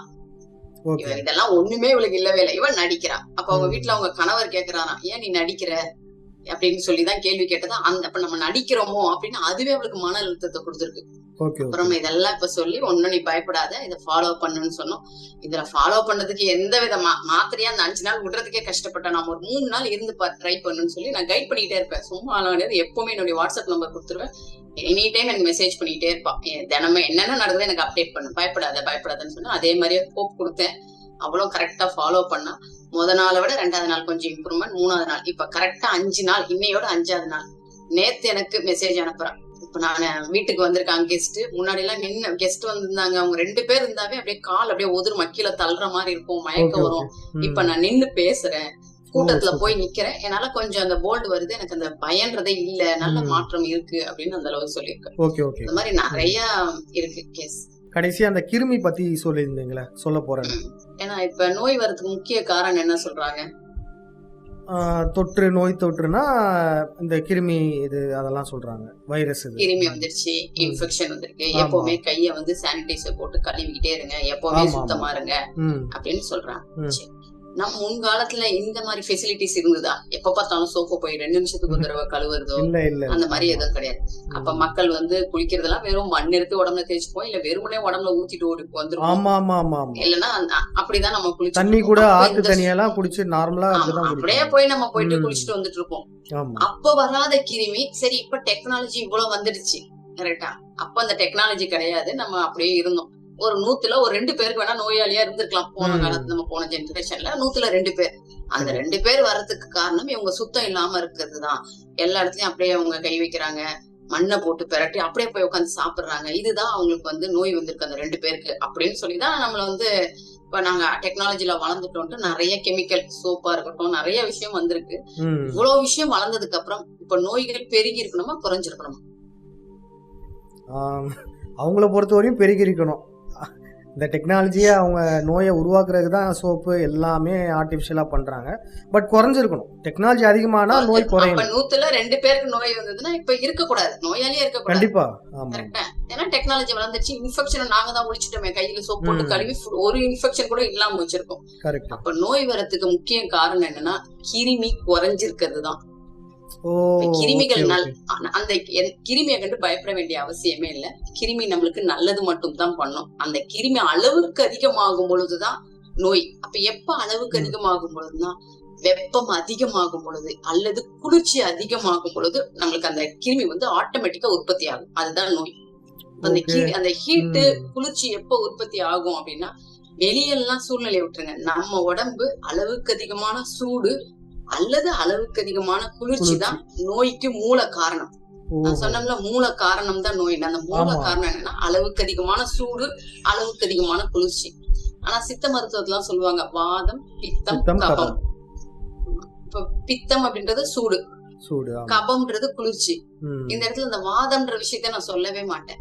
இதெல்லாம் ஒண்ணுமே இவளுக்கு இல்லவே இல்லை, இவன் நடிக்கிறா. அப்ப அவங்க வீட்டுல அவங்க கணவர் கேக்குறாராம், ஏன் நீ நடிக்கிற அப்படின்னு சொல்லிதான் கேள்வி கேட்டதா. அப்ப நம்ம நடிக்கிறோமோ அப்படின்னு அதுவே அவளுக்கு மன அழுத்தத்தை கொடுத்துருக்கு. அப்புறம் இதெல்லாம் இப்ப சொல்லி ஒன்னும் நீ பயப்படாத, இதை ஃபாலோ பண்ணுன்னு சொன்னோம். இதுல ஃபாலோ பண்றதுக்கு எந்த வித மாத்திரையா அந்த 5 நாள் விடுறதுக்கே கஷ்டப்பட்டேன். நான் ஒரு 3 நாள் இருந்து ட்ரை பண்ணுன்னு சொல்லி நான் கைட் பண்ணிட்டே இருப்பேன். சும்மா கிடையாது, எப்பவுமே என்னுடைய வாட்ஸ்அப் நம்பர் கொடுத்துருவேன். எனி டைம் எனக்கு மெசேஜ் பண்ணிட்டே இருப்பான், தினமும் என்னென்ன நடக்குது எனக்கு அப்டேட் பண்ணு, பயப்படாதன்னு சொன்னா அதே மாதிரியே ஹோப் கொடுத்தேன். அவ்வளவு கரெக்டா ஃபாலோ பண்ணா. நாளை விட 2வது நாள் கொஞ்சம் இம்ப்ரூவ்மெண்ட், 3வது நாள் இப்ப கரெக்டா 5 நாள், இன்னையோட 5வது நாள். நேத்து எனக்கு மெசேஜ் அனுப்புறான், இப்ப நான் வீட்டுக்கு வந்திருக்காங்க கெஸ்ட். முன்னாடி எல்லாம் நின்று கெஸ்ட் வந்திருந்தாங்க, அவங்க 2 பேர் இருந்தாவே அப்படியே கால் அப்படியே ஒதுரு மக்கில தள்ளுற மாதிரி இருக்கும், மயக்கம் வரும். இப்ப நான் நின்னு பேசுறேன், கூட்டத்துல போய் நிக்கிறேன், என்னால கொஞ்சம் அந்த போல்டு வருது, எனக்கு அந்த பயன்றதே இல்ல, நல்ல மாற்றம் இருக்கு அப்படின்னு அந்த அளவுக்கு சொல்லியிருக்கேன். இந்த மாதிரி நிறைய இருக்கு கேஸ். கடைசியா அந்த கிருமி பத்தி சொல்லியிருந்தீங்களா, சொல்ல போறேன். ஏன்னா இப்ப நோய் வரதுக்கு முக்கிய காரணம் என்ன சொல்றாங்க, தொற்று, நோய் தொற்றுனா இந்த கிருமி இது அதெல்லாம் சொல்றாங்க, வைரஸ் கிருமி வந்துருச்சு, இன்ஃபெக்ஷன் வந்திருக்கு, எப்பவுமே கைய வந்து சானிடைசர் போட்டு கழுவிக்கிட்டே இருங்க, எப்பவுமே சுத்தமா இருங்க அப்படின்னு சொல்றாங்க. நம்ம முன்காலத்துல இந்த மாதிரி ஃபெசிலிட்டிஸ் இருந்ததா? எப்ப பார்த்தாலும் சோப்பு போய் 2 நிமிஷத்துக்கு ஒரு தடவை கழுவுறதோ அந்த மாதிரி எதுவும் கிடையாது. அப்ப மக்கள் வந்து குளிக்கிறதெல்லாம் வெறும் மண் எடுத்து உடம்புல தேய்ச்சுப்போம், இல்ல வெறுமனே உடம்புல ஊத்திட்டு ஓடி வந்துருவோம். இல்லன்னா அப்படிதான் நம்ம குளிச்சு தண்ணி கூட ஆத்து தண்ணியெல்லாம் குடிச்சு நார்மலா அப்படியே போய் நம்ம போயிட்டு குளிச்சுட்டு வந்துட்டு இருப்போம். அப்ப வராத கிருமி. சரி, இப்ப டெக்னாலஜி இவ்வளவு வந்துடுச்சு, கரெக்டா? அப்ப அந்த டெக்னாலஜி கிடையாது, நம்ம அப்படியே இருந்தோம். ஒரு 100ல ஒரு 2 பேருக்கு வேணா நோயாளியா இருந்திருக்கலாம் போன காலத்துல, நம்ம போன ஜெனரேஷன்ல 100ல 2 பேர். அந்த 2 பேர் வர்றதுக்கு காரணம் இவங்க சுத்தம் இல்லாம இருக்கிறது தான். எல்லா இடத்துலயும் அப்படியே அவங்க கை வைக்கிறாங்க, மண்ணை போட்டு பெரட்டி அப்படியே போய் உட்காந்து சாப்பிடுறாங்க. இதுதான் அவங்களுக்கு வந்து நோய் வந்திருக்கு அந்த 2 பேருக்கு அப்படின்னு சொல்லிதான் நம்மள வந்து இப்ப நாங்க டெக்னாலஜில வளர்ந்துட்டோம்ட்டு நிறைய கெமிக்கல் சோப்பா இருக்கட்டும், நிறைய விஷயம் வந்திருக்கு. இவ்வளவு விஷயம் வளர்ந்ததுக்கு அப்புறம் இப்ப நோய்கள் பெருகி இருக்கணுமா குறைஞ்சிருக்கணுமா? அவங்கள பொறுத்தவரையும் பெருகி இருக்கணும். இந்த டெக்னாலஜியை அவங்க நோயை உருவாக்குறதுக்கு தான் சோப்பு எல்லாமே ஆர்டிஃபிஷியலாக பண்ணுறாங்க. பட் குறைஞ்சிருக்கணும். டெக்னாலஜி அதிகமானா நோய் குறையும். 100ல 2 பேருக்கு நோய் வந்ததுன்னா இப்ப இருக்கக்கூடாது, நோயாளியே இருக்கக்கூடாது. கண்டிப்பா. கரெக்டா? ஏன்னா டெக்னாலஜி வளர்ந்துச்சு, இன்ஃபெக்ஷன் நாங்க தான் ஒழிச்சிட்டோமே, கையில சோப் போட்டு கழுவி ஒரு இன்ஃபெக்ஷன் கூட இல்லாம வச்சிருக்கோம். அப்ப நோய் வரத்துக்கு முக்கிய காரணம் என்னன்னா கிருமி குறைஞ்சிருக்கிறது தான். கிருமிகள் அந்த கிருமியை கண்டு பயப்பட வேண்டிய அவசியமே இல்ல. கிருமி நம்மளுக்கு நல்லது மட்டும் தான் பண்ணும். அந்த கிருமி அளவுக்கு அதிகமாகும் பொழுதுதான் நோய். அப்ப எப்ப அளவுக்கு அதிகமாகும் பொழுதுதான், வெப்பம் அதிகமாகும் பொழுது அல்லது குளிர்ச்சி அதிகமாகும் பொழுது நம்மளுக்கு அந்த கிருமி வந்து ஆட்டோமேட்டிக்கா உற்பத்தி ஆகும். அதுதான் நோய். அந்த ஹீட்டு குளிர்ச்சி எப்ப உற்பத்தி ஆகும் அப்படின்னா, வெளியெல்லாம் சூழ்நிலை விட்டுருங்க, நம்ம உடம்பு அளவுக்கு அதிகமான சூடு அல்லது அளவுக்கு அதிகமான குளிர்ச்சி தான் நோய்க்கு மூல காரணம். நான் சொன்னோம்ல, மூல காரணம் தான் நோய். அந்த மூல காரணம் என்னன்னா அளவுக்கு அதிகமான சூடு, அளவுக்கு அதிகமான குளிர்ச்சி. ஆனா சித்த மருத்துவத்துல சொல்லுவாங்க வாதம், பித்தம், கபம். இப்ப பித்தம் அப்படின்றது சூடு, கபம்ன்றது குளிர்ச்சி. இந்த இடத்துல இந்த வாதம்ன்ற விஷயத்த நான் சொல்லவே மாட்டேன்.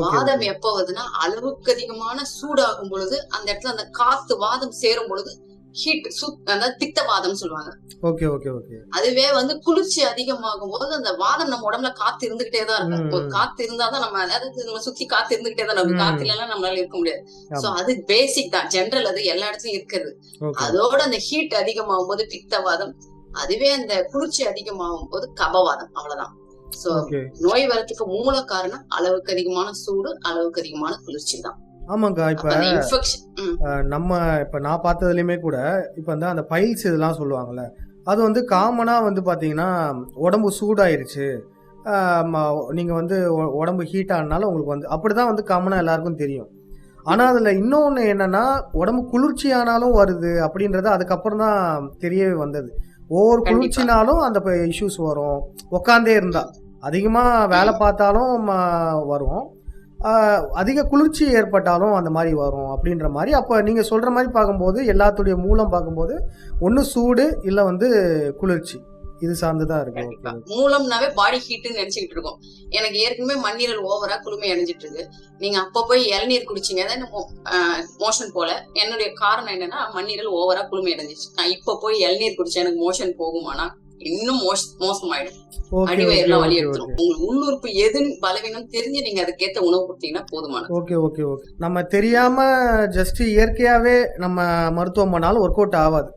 வாதம் எப்ப வருதுன்னா அளவுக்கு அதிகமான சூடாகும் பொழுது, அந்த இடத்துல அந்த காத்து வாதம் சேரும் பொழுது ஹீட், அதாவது பித்தவாதம் சொல்லுவாங்க. அதுவே வந்து குளிர்ச்சி அதிகமாகும் போது அந்த வாதம் நம்ம உடம்புல காத்து இருந்துகிட்டே தான் இருக்கும். ஒரு காத்து இருந்தாதான் நம்ம, அதாவது நம்ம சுத்தி காத்து இருந்துகிட்டே தான் இருக்கும், காத்து இல்லைன்னா நம்மளால இருக்க முடியாது. சோ அது பேசிக் தான், ஜெனரல், அது எல்லா இடத்துலயும் இருக்கிறது. அதோட அந்த ஹீட் அதிகமாகும் போது பித்தவாதம், அதுவே அந்த குளிர்ச்சி அதிகமாகும் போது கபவாதம். அவ்வளவுதான். சோ நோய் வரத்துக்கு மூல காரணம் அளவுக்கு அதிகமான சூடு, அளவுக்கு அதிகமான குளிர்ச்சி தான். ஆமாங்கா. இப்போ நம்ம இப்போ நான் பார்த்ததுலையுமே கூட இப்போ வந்து அந்த பைல்ஸ் இதெல்லாம் சொல்லுவாங்கள்ல, அது வந்து காமனாக வந்து பார்த்தீங்கன்னா உடம்பு சூடாயிருச்சு, நீங்கள் வந்து உடம்பு ஹீட் ஆனாலும் உங்களுக்கு வந்து அப்படி தான் வந்து காமனாக எல்லாருக்கும் தெரியும். ஆனா அதுல இன்னொன்னு என்னன்னா, உடம்பு குளிர்ச்சியானாலும் வருது அப்படின்றது அதுக்கப்புறம் தான் தெரியவே வந்தது. ஒவ்வொரு கண்டிப்பா. குளிர்ச்சினாலும் அந்த இஷ்யூஸ் வரும். உட்காந்தே இருந்தா. ம். அதிகமா வேலை ம். பார்த்தாலும் வரும். ஆ, அதிக குளிர்ச்சி ஏற்பட்டாலும் அந்த மாரி வரும் அப்படின்ற மாரி. அப்ப நீங்க சொல்ற மாரி பார்க்கும்போது, எல்லாத்துடைய மூலம் பார்க்கும்போது, ஒண்ணு சூடு, இல்ல வந்து குளிர்ச்சி. இது சார்ந்து தான் இருக்கு. ஓகே, கண்டிப்பா. ஓகே. மூலம்னாவே பாடி ஹீட்ன்னு நெனச்சுக்கிட்டு இருக்கோம். எனக்கு ஏற்கனவே மண்ணீரல் ஓவரா குளுமை அடைஞ்சிட்டு இருக்கு. நீங்க அப்ப போய் இளநீர் குடிச்சீங்க. அதான் மோஷன் போல. என்னுடைய காரணம் என்னன்னா, மண்ணீரல் ஓவரா குளுமை அடைஞ்சிச்சு. நான் இப்ப போய் இளநீர் குடிச்சா எனக்கு மோஷன் போகுமானா, இன்னும் மோசமாயிடும். ஓகே, ஓகே, அடிவயிறுலாம் வலி ஓகே, எடுத்துரும். ஓகே. உங்களுக்கு உள்ளுறுப்பு எதுன்னு பலவீனம் தெரிஞ்சு நீங்க அதுக்கேத்த உணவு குடுத்தீங்கன்னா போதுமானது. Okay, okay, okay. நம்ம தெரியாம ஜஸ்ட் இயற்கையாவே நம்ம மருத்துவம் பண்ணாலும் ஒர்க் அவுட் ஆவாது.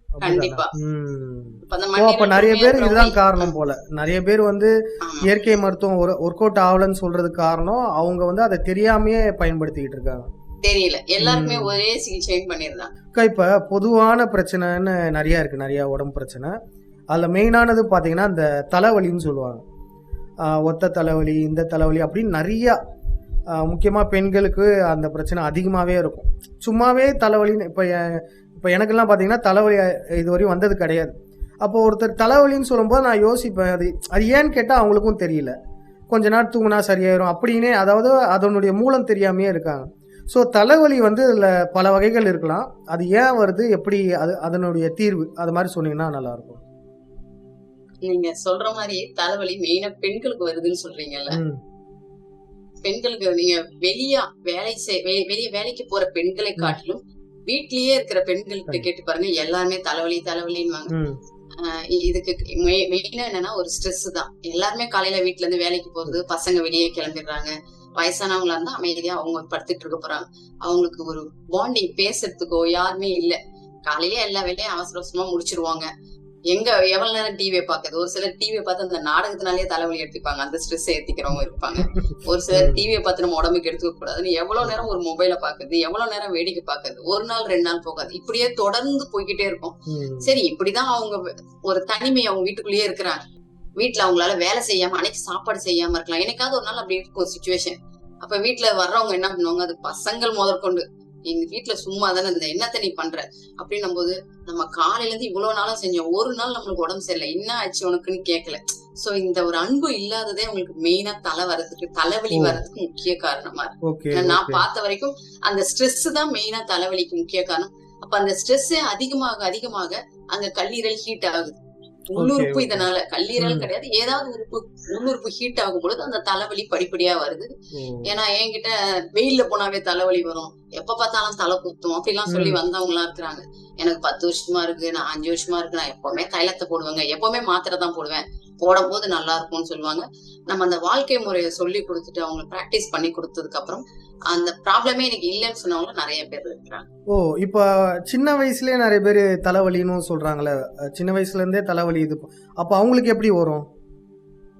அப்படிதானே? கண்டிப்பா. ம். இப்ப அந்த அப்ப மண்ணீரல் நெறைய குளுமையா பேர் இருக்கிறவங்க இதுதான் காரணம் போல. நெறைய பேர் வந்து ஆமா. இயற்கை மருத்துவம் ஒர்க் அவுட் ஆவலன்னு சொல்றதுக்கு காரணம், அவங்க வந்து அத தெரியாமயே பயன்படுத்திக்கிட்டு இருக்காங்க. தெரியல. எல்லாருக்குமே ம். ஒரே சிகிச்சைன்னு பண்ணிருந்தாங்க. அக்கா, இப்ப பொதுவான பிரச்சனைன்னு நெறைய இருக்கு. நெறைய உடம்பு பிரச்சனை. அதுல மெயினானது பார்த்தீங்கன்னா, இந்த தலைவலின்னு சொல்லுவாங்க. ஒத்த தலைவலி, இந்த தலைவலி அப்படின்னு நெறையா முக்கியமா பெண்களுக்கு அந்த பிரச்சனை அதிகமாவே இருக்கும். சும்மாவே தலைவலின்னு இப்ப எனக்கெல்லாம் பார்த்தீங்கன்னா, தலைவலி இதுவரையும் வந்தது கிடையாது. அப்போ ஒருத்தர் தலைவலின்னு சொல்லும்போது நான் யோசிப்பேன். அது அது ஏன்னு கேட்டா அவங்களுக்கும் தெரியல. கொஞ்ச நேரம் தூங்குனா சரியாயிரும் அப்படின்னே, அதாவது அதனுடைய மூலம் தெரியாமயே இருக்காங்க. ஸோ தலைவலி வந்து இதுல பல வகைகள் இருக்கலாம். அது ஏன் வருது? எப்படி அதனுடைய தீர்வு? அது மாரி சொன்னீங்கன்னா நல்லாருக்கும். நீங்க சொல்ற மாரி தலைவலி மெயினா பெண்களுக்கு வருதுன்னு சொல்றீங்கல்ல. ம். பெண்களுக்கு நீங்க வெளிய வெளிய வேலைக்கு போற பெண்களை ம். காட்டிலும் வீட்லயே இருக்கிற பெண்கள்கிட்ட கேட்டு பாருங்க. எல்லாருமே தலைவலி தலைவலின்னுவாங்க. ம். இதுக்கு மெயினா என்னன்னா ஒரு ஸ்ட்ரெஸ் தான். எல்லாருமே காலையில வீட்ல இருந்து வேலைக்கு போறது, பசங்க வெளியே கிளம்பிடுறாங்க. வயசானவங்களா இருந்தா அமைதியா அவங்க படுத்துட்டு இருக்க போறாங்க. அவங்களுக்கு ஒரு பாண்டிங் பேசுறதுக்கோ யாருமே இல்ல. காலையிலேயே எல்லா வேலையும் அவசர அவசரமா முடிச்சிருவாங்க. எவ்வளவு நேரம் டிவியை பாக்குறது? ஒரு சிலர் டிவியை பார்த்து அந்த நாடகத்தினாலேயே தலைவலி எடுத்துப்பாங்க. அந்த ஸ்ட்ரெஸ் ஏத்திக்கிறவங்க இருப்பாங்க. ஒரு சிலர் ம். டிவியை பார்த்து நம்ம உடம்புக்கு எடுத்துக்க கூடாதுன்னு எவ்வளவு நேரம் ஒரு மொபைலை பாக்குறது, எவ்வளவு நேரம் வேடிக்கை பாக்குறது, ஒரு நாள் 2 நாள் போகாது. இப்படியே தொடர்ந்து போய்க்கிட்டே இருக்கும். ம். சரி, இப்படிதான் அவங்க ஒரு தனிமை அவங்க வீட்டுக்குள்ளேயே இருக்கிறாங்க. வீட்டுல அவங்களால வேலை செய்யாம அன்னைக்கு சாப்பாடு செய்யாம இருக்கலாம். என்னைக்காவது ஒரு நாள் அப்படி இருக்கும் சுச்சுவேஷன். அப்ப வீட்டுல வர்றவங்க என்ன பண்ணுவாங்க? அது பசங்கள் முதற்கொண்டு எங்க வீட்டுல சும்மா தானே இந்த என்னத்த நீ பண்ற அப்படின்னும் போது, நம்ம காலையில இருந்து இவ்வளவு நாளா செஞ்சோம். ஒரு நாள் நம்மளுக்கு உடம்பு சரியில்லை, என்ன ஆச்சு உனக்குன்னு கேட்கல. சோ இந்த ஒரு அன்பு இல்லாததே உங்களுக்கு மெயினா தலைவலி ஓ! வர்றதுக்கு முக்கிய காரணமா இருக்கு. ஓகே, ஏன்னா நான் ஓகே. பார்த்த வரைக்கும் அந்த ஸ்ட்ரெஸ் தான் மெயினா தலைவலிக்கு முக்கிய காரணம். அப்ப அந்த ஸ்ட்ரெஸ் அதிகமாக அங்க கல்லீரல் ஹீட் ஆகுது. ஓகே, உள்ளுறுப்பு ஓகே. இதனால கல்லீரல் ம். கிடையாது, ஏதாவது உள்ளுறுப்பு ஹீட் ஆகும் பொழுது அந்த தலைவலி படிப்படியா வருது. ஓ! ஏன்னா என்கிட்ட வெயில்ல போனாவே தலைவலி வரும், எப்ப பார்த்தாலும் தலை குத்தும் அப்படிலாம் சொல்லி ம். வந்தவங்க எல்லாம் இருக்கிறாங்க. எனக்கு 10 வருஷமா இருக்கு, நான் 5 வருஷமா இருக்கு, நான் எப்பவுமே தைலத்தை போடுவேங்க, எப்பவுமே மாத்திரை தான் போடுவேன், போடும் போது நல்லா இருக்கும்னு சொல்லுவாங்க. நம்ம அந்த வாழ்க்கை முறையை சொல்லி கொடுத்துட்டு அவங்க பிராக்டிஸ் பண்ணி கொடுத்ததுக்கு அப்புறம் அந்த ப்ராப்ளமே எனக்கு இல்லைன்னு சொன்னவங்க நிறைய பேர் இருக்கிறாங்க. ஓ! இப்ப சின்ன வயசுலயே நெறைய பேரு தலைவலின்னு சொல்றாங்கல்ல. சின்ன வயசுல இருந்தே தலைவலி இது. அப்ப அவங்களுக்கு எப்படி வரும்?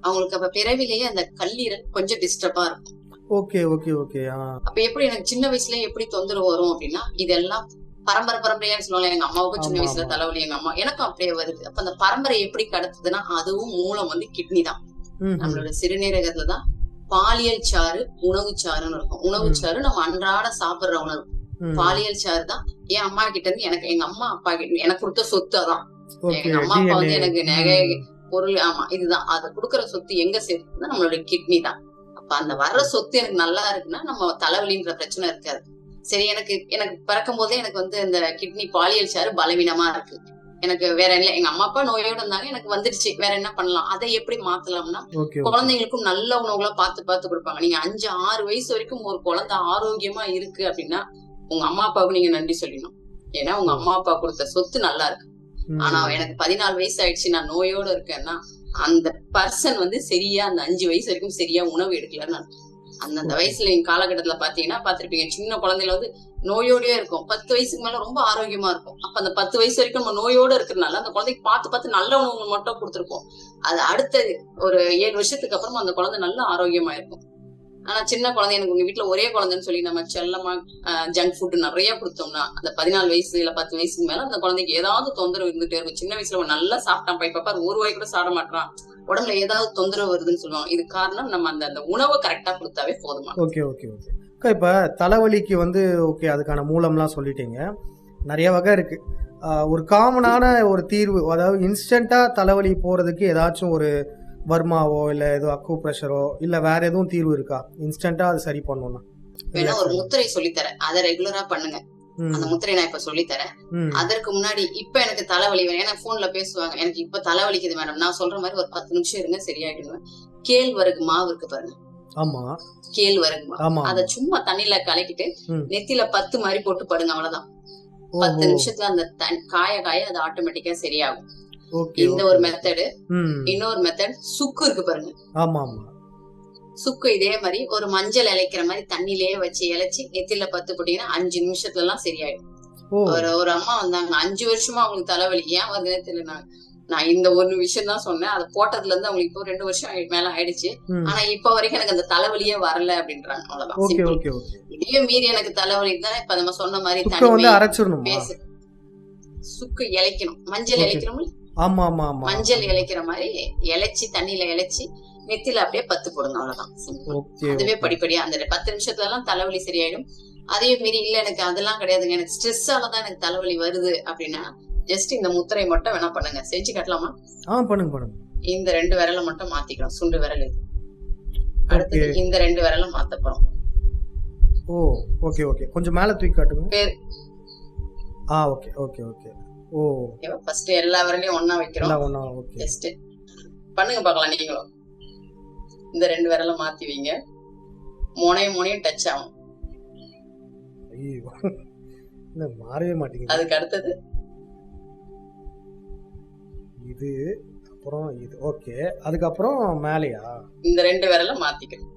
அவங்களுக்கு அப்ப பிறவிலேயே அந்த கல்லீரல் கொஞ்சம் டிஸ்டர்பா இருக்கும். Okay, okay, okay. அப்ப எப்படி எனக்கு சின்ன வயசுலயே எப்படி தொந்தரவு வரும் அப்படின்னா, இதெல்லாம் பரம்பரையான்னு சொல்லுவாங்க. எங்க அம்மாவுக்கும் சின்ன ஆமா, வயசுல ஆமா. தலைவலி, எனக்கும் அப்படியே வருது. அப்ப அந்த பரம்பரை எப்படி கடத்துதுன்னா, அதுவும் மூலம் வந்து கிட்னி தான். ம்ஹ்ம். நம்மளோட சிறுநீரகத்துல தான் பாலியல் சாறு, உணவு சாறுன்னு இருக்கும். உணவு ம். சாறு நம்ம அன்றாட சாப்பிடுற உணவு. ம். பாலியல் சாறு தான் என் அம்மா கிட்ட இருந்து எங்க அம்மா அப்பா கிட்ட எனக்கு கொடுத்த சொத்து அதான். ஓகே. எங்க அம்மா அப்பா வந்து DNA. எனக்கு நகை, ம். பொருள், ஆமா இதுதான். அத குடுக்குற சொத்து எங்க சேர்த்துன்னா நம்மளோட கிட்னி தான். அப்ப அந்த வர்ற சொத்து எனக்கு நல்லா இருக்குன்னா நம்ம தலைவலின்ற பிரச்சனை இருக்காது. சரி, எனக்கு பிறக்கும் போதே எனக்கு வந்து இந்த கிட்னி பாலியல் சாறு பலவீனமா இருக்கு. எனக்கு வேற இல்ல. எங்க அம்மா அப்பா நோயோட இருந்தாங்க, எனக்கு வந்துடுச்சு. வேற என்ன பண்ணலாம்? அதை எப்படி மாத்தலாம்னா, ஓகே, ஓகே. குழந்தைங்களுக்கும் நல்ல உணவுகளா பார்த்து கொடுப்பாங்க. நீங்க 5, 6 வயசு வரைக்கும் ஒரு குழந்தை ஆரோக்கியமா இருக்கு அப்படின்னா உங்க அம்மா அப்பாவுக்கு நீங்க நன்றி சொல்லணும். ஏன்னா உங்க ஓ! அம்மா அப்பா கொடுத்த சொத்து நல்லா இருக்கு. ஆனா ம். எனக்கு 14 வயசு ஆயிடுச்சு, நான் நோயோட இருக்கேன்னா அந்த பர்சன் வந்து சரியா அந்த 5 வயசு வரைக்கும் சரியா உணவு எடுக்கலன்னு அர்த்தம். அந்தந்த ஓகே. வயசுல எங்க காலகட்டத்துல பாத்தீங்கன்னா பாத்திருப்பீங்க, சின்ன குழந்தைல வந்து நோயோடயே இருக்கும். 10 வயசுக்கு மேல ரொம்ப ஆரோக்கியமா இருக்கும். அப்ப அந்த 10 வயசு வரைக்கும் நம்ம நோயோட இருக்கிறதுனால அந்த குழந்தைக்கு பார்த்து நல்ல உணவு மட்டும் கொடுத்துருப்போம். அது அடுத்த ஒரு 7 வருஷத்துக்கு அப்புறம் அந்த குழந்தை நல்ல ஆரோக்கியமா இருக்கும். ஆனா சின்ன குழந்தை, எனக்கு உங்க வீட்டுல ஒரே குழந்தைன்னு சொல்லி நம்ம செல்லமா ஜங்க் ஃபுட் நிறைய கொடுத்தோம்னா அந்த 14 வயசு இல்ல 10 வயசுக்கு மேல அந்த குழந்தைக்கு ஏதாவது தொந்தரவு இருந்துட்டே இருக்கும். சின்ன வயசுல அவன் நல்லா சாப்பிட்டான், இப்ப பாரு ஒரு வாய் கூட சாப்பிட மாட்டான் உடம்புல ஏதாவது தொந்தரவு வருதுன்னு சொல்லுவாங்க. இது காரணம் நம்ம அந்த அந்த உணவை கரெக்டா கொடுத்தாவே போதுமா. ஓகே ஓகே ஓகே அக்கா, இப்போ தலைவலிக்கு வந்து ஓகே அதுக்கான மூலம்லாம் சொல்லிட்டீங்க, நிறைய வகை இருக்கு. ஒரு காமனான ஒரு தீர்வு, அதாவது இன்ஸ்டண்ட்டாக தலைவலி போகிறதுக்கு ஏதாச்சும் ஒரு வர்மாவோ இல்லை ஏதோ அக்கு ப்ரெஷரோ இல்லை வேற எதுவும் தீர்வு இருக்கா இன்ஸ்டண்ட்டாக அது சரி பண்ணணும்னா? வேணா ஒரு முத்திரை சொல்லித்தரேன், அதை ரெகுலரா பண்ணுங்க. அந்த முத்திரை நான் இப்ப சொல்லித்தரேன். அதற்கு முன்னாடி இப்ப எனக்கு தலைவலி வேணும், ஏன்னா போன்ல பேசுவாங்க எனக்கு இப்ப தலைவலிக்குது மேடம், நான் சொல்ற மாதிரி ஒரு 10 நிமிஷம் இருங்க சரியாயிடுவேன். கேழ்வரகு மாவு இருக்கு பாருங்க, ஆமா கேழ்வரகு மாவு, அத சும்மா தண்ணியில கலக்கிட்டு நெத்தில 10 மாதிரி போட்டு படுங்க, அவ்வளவுதான். 10 நிமிஷத்துல அந்த காய அது ஆட்டோமேட்டிக்கா சரியாகும். இந்த ஒரு மெத்தடு. இன்னொரு மெத்தட் சுக்கு இருக்கு பாருங்க, ஆமா ஆமா, சுக்கு இதே மாதிரி ஒரு மஞ்சள் இலைக்கிற மாதிரி தண்ணிலேயே வச்சு இலைச்சி நெத்தில 10 போட்டீங்கன்னா 5 நிமிஷத்துல எல்லாம் சரியாயிடும். ஒரு அம்மா வந்தாங்க, 5 வருஷமா அவங்களுக்கு தலைவலி, ஏன் வருதுன்னே தெரியல. நான் இந்த ஒரு விஷயம் தான் சொன்னேன், அதை போட்டதுல இருந்து அவங்களுக்கு இப்போ 2 வருஷம் மேல ஆயிடுச்சு. ஆனா இப்ப வரைக்கும் எனக்கு அந்த தலைவலியே வரல அப்படின்றாங்க, அவ்வளவுதான். இதையும் மீறி எனக்கு தலைவலி தான் இப்ப நம்ம சொன்ன மாதிரி தண்ணி பேசு, சுக்கு இலைக்கணும், மஞ்சள் இலைக்கணும், மஞ்சள் இலைக்கிற மாதிரி இலைச்சி தண்ணியில இலைச்சி நெத்தில அப்படியே 10 போடுங்க, அவ்வளவுதான். அதுவே படிப்படியா அந்த 10 நிமிஷத்துல எல்லாம் தலைவலி சரியாயிடும். அதே மீறி இல்ல எனக்கு அதெல்லாம் கிடையாதுங்க, எனக்கு ஸ்ட்ரெஸ்ஸாலதான் எனக்கு தலைவலி வருது அப்படின்னா ஜஸ்ட் இந்த முத்திரை மட்டும் வேணா பண்ணுங்க. செஞ்சு காட்டலாமா? பண்ணுங்க பண்ணுங்க. இந்த 2 விரலை மட்டும் மாத்திக்கணும், சுண்டு விரல் இது. அடுத்து இந்த 2 விரலை மாத்த போறோம். ஓகே ஓகே, கொஞ்சம் மேல தூக்கி காட்டுங்க. Okay okay okay. ஃபர்ஸ்ட் எல்லா விரலையும் ஒண்ணா வைக்கிறோம். ஜஸ்ட் பண்ணுங்க பார்க்கலாம் நீங்களும். இந்த 2 விரலை மாத்தி வைங்க, மோனையும் டச் ஆகும். மாறவே மாட்டேங்குது. அதுக்கு அடுத்தது இது, அப்புறம் இது. ஓகே, அதுக்கப்புறம் மேலையா இந்த 2 விரலை மாத்திக்கணும்.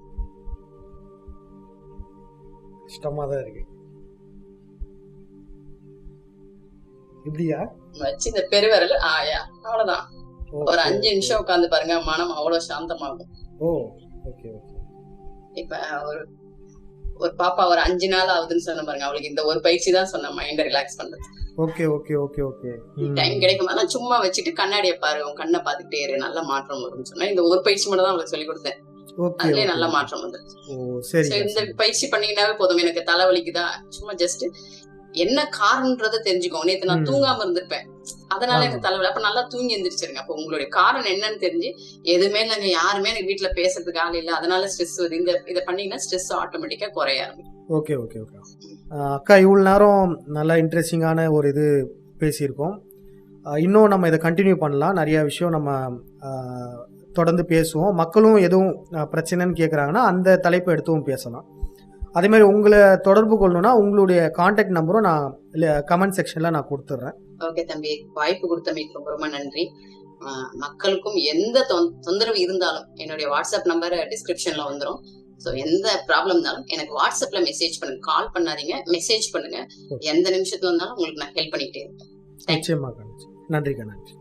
கஷ்டமா தான் இருக்கு. இப்படியா வச்சு இந்த பெருவிரல் அவ்வளவுதான். ஒரு 5 நிமிஷம் உட்கார்ந்து பாருங்க, மனம் அவ்வளவு சாந்தமாகும். Okay okay. இப்ப ஒரு பாப்பா ஒரு 5 நாள் ஆகுதுன்னு சொன்ன பாருங்க, அவளுக்கு இந்த ஒரு பயிற்சி தான் சொன்ன மைண்ட ரிலாக்ஸ் பண்றது. Okay okay okay okay. Time கிடைக்கும் போது சும்மா வச்சுட்டு கண்ணாடியை பாரு, உன் கண்ணை பாத்துக்கிட்டே இரு, நல்ல மாற்றம் வரும்னு சொன்னா இந்த ஒரு பயிற்சி மட்டும் தான் அவளுக்கு சொல்லி கொடுத்தேன். அதுலயே நல்ல மாற்றம் வந்துருச்சு. இந்த பயிற்சி பண்ணீங்கன்னாவே போதும். எனக்கு தலைவலிக்குதா, சும்மா ஜஸ்ட் என்ன காரணம்ன்றத தெரிஞ்சுக்கோங்க. நேத்து நான் தூங்காம இருந்திருப்பேன், அதனால எனக்கு தலைவலி, அப்ப நல்லா தூங்கி எந்திரிச்சிருங்க. அப்ப உங்களுடைய காரணம் என்னன்னு தெரிஞ்சு, எதுவுமே இல்லைங்க, யாருமே எனக்கு வீட்டுல பேசுறதுக்கு ஆள் இல்ல, அதனால ஸ்ட்ரெஸ் வருது, இதை பண்ணீங்கன்னா ஸ்ட்ரெஸ் ஆட்டோமேட்டிக்கா குறைய ஆரம்பிக்கும். Okay okay okay. அக்கா, இவ்வளவு நேரம் நல்லா இன்ட்ரெஸ்டிங்கான ஒரு இது பேசியிருக்கோம். இன்னும் நம்ம இதை கண்டினியூ பண்ணலாம், நிறைய விஷயம் நம்ம தொடர்ந்து பேசுவோம். மக்களும் எதுவும் பிரச்சனைன்னு கேட்குறாங்கன்னா அந்த தலைப்பை எடுத்தும் பேசலாம். அதே மாதிரி உங்களை தொடர்பு கொள்ளணும்னா உங்களுடைய கான்டாக்ட் நம்பரும் நான் கமெண்ட் செக்ஷன்ல நான் கொடுத்துட்றேன். ஓகே தம்பி, வாய்ப்பு கொடுத்தமைக்கு ரொம்ப ரொம்ப நன்றி. மக்களுக்கும் எந்த தொந்தரவு இருந்தாலும் என்னுடைய வாட்ஸ்அப் நம்பர் டிஸ்கிரிப்ஷன்ல வந்துடும். ஸோ எந்த ப்ராப்ளம் இருந்தாலும் எனக்கு வாட்ஸ்அப்ல மெசேஜ் பண்ணுங்க, கால் பண்ணாதீங்க, மெசேஜ் பண்ணுங்க. எந்த நிமிஷத்துல இருந்தாலும் உங்களுக்கு நான் ஹெல்ப் பண்ணிக்கிட்டே இருப்பேன். நிச்சயமாக. நன்றிக்கா, நன்றி.